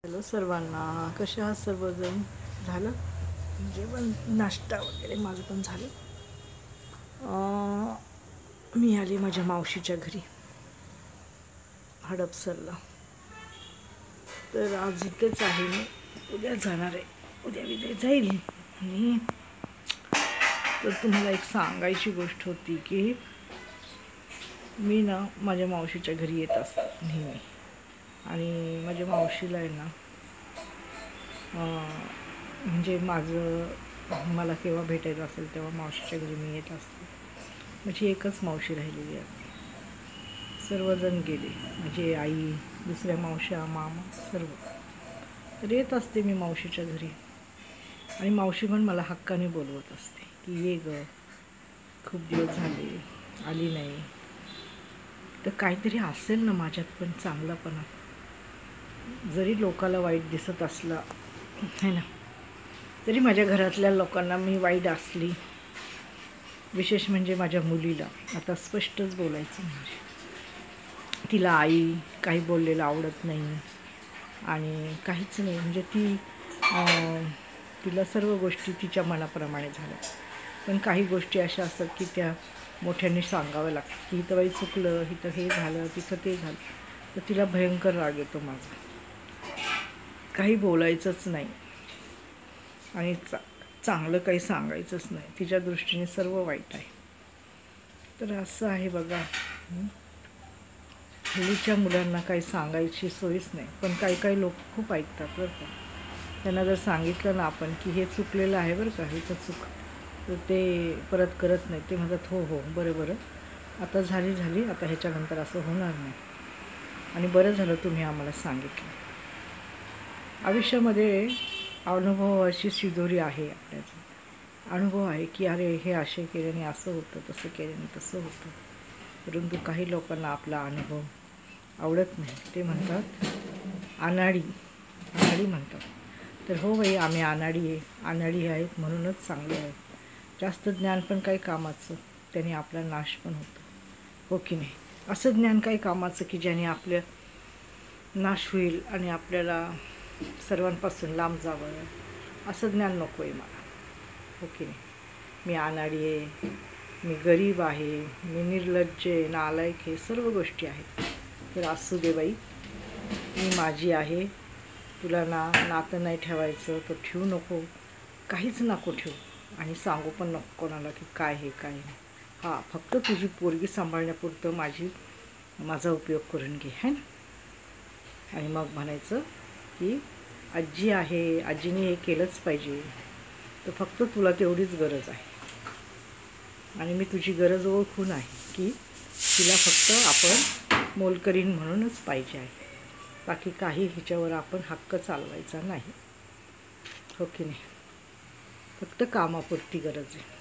Hello सर्वांना, कसे आहात सर्वजण? झालं जेवण, नाश्ता वगैरे माझं पण झालं. मी आले माझ्या मावशीच्या घरी हडपसरला. तर आज इथेच आहे मी. उद्या जाणार आहे, उद्या विद्या जाईल. आणि तर तुम्हाला एक सांगायची गोष्ट होती की मी ना माझ्या मावशीच्या घरी येत असते नेहमी. आणि माझ्या मावशीला आहे ना म्हणजे मला केव्हा भेटायचं असेल तेव्हा मावशीच्या घरी मी येत असते. माझी एकच मावशी राहिलेली आहे, सर्वजण गेले. माझी आई, दुसऱ्या मावश्या, मामा सर्व. तर येत असते मी मावशीच्या घरी. आणि मावशी पण मला हक्काने बोलवत असते की ये ग, खूप दिवस झाले आली नाही. तर काहीतरी असेल ना माझ्यात पण चांगलापणा, जरी लोकाला वाईट दिसत असला है ना, तरी माझ्या घरातल्या लोकांना मी वाईट असली, विशेष म्हणजे माझ्या मुलीला, आता स्पष्टच बोलायचं म्हणजे तिला आई काही बोललेलं आवडत नाही आणि काहीच नाही. म्हणजे तिला सर्व गोष्टी तिच्या मनाप्रमाणे झाल्या. पण काही गोष्टी अशा असतात की त्या मोठ्यांनी सांगाव्या लागतात की इथं बाई चुकलं, इथं हे झालं, तिथं ते झालं. तर तिला भयंकर राग येतो माझा, काही बोलायचंच नाही आणि चांगलं काही सांगायचंच नाही. तिच्या दृष्टीने सर्व वाईट आहे. तर असं आहे बघा, हल्लीच्या मुलांना काही सांगायची सोयच नाही. पण काही लोक खूप ऐकतात बरं का. त्यांना जर सांगितलं ना आपण की हे चुकलेलं आहे बरं का, हे तर चूक, तर ते परत करत नाही. ते म्हणतात हो हो बरं आता झाली, आता ह्याच्यानंतर असं होणार नाही. आणि बरं झालं तुम्ही आम्हाला सांगितलं. आयुष्यामध्ये अनुभवाची शिदोरी आहे. आपल्याचा अनुभव आहे की अरे हे असे केल्याने असं होतं, तसं केल्याने तसं होतं. परंतु काही लोकांना आपला अनुभव आवडत नाही. ते म्हणतात अनाडी म्हणतात. तर हो बाई, आम्ही अनाडी आहेत म्हणूनच चांगले आहेत. जास्त ज्ञान पण काही कामाचं, त्याने आपला नाश पण होतो, हो की नाही? असं ज्ञान काही कामाचं की ज्याने आपल्या नाश होईल आणि आपल्याला सर्वांपासून लांब जावं, असं ज्ञान नको आहे मला, हो की नाही? मी अनाडी आहे, मी गरीब आहे, मी निर्लज्ज आहे, नालायक आहे, सर्व गोष्टी आहेत. तर असू दे बाई, मी माझी आहे. तुला नातं नाही ठेवायचं तर ठेवू नको, काहीच नको ठेवू. आणि सांगू पण नको कोणाला की काय हे काय नाही. हां, फक्त तुझी पोरगी सांभाळण्यापुरतं माझा उपयोग करून घे, है ना. आणि मग म्हणायचं की आजी आहे, आजीने हे केलंच पाहिजे. तर फक्त तुला तेवढीच गरज आहे. आणि मी तुझी गरज ओळखून आहे की तिला फक्त आपण मोलकरीण म्हणूनच पाहिजे आहे. बाकी काही ह्याच्यावर आपण हक्क चालवायचा नाही, हो की नाही? फक्त कामापुरती गरज आहे.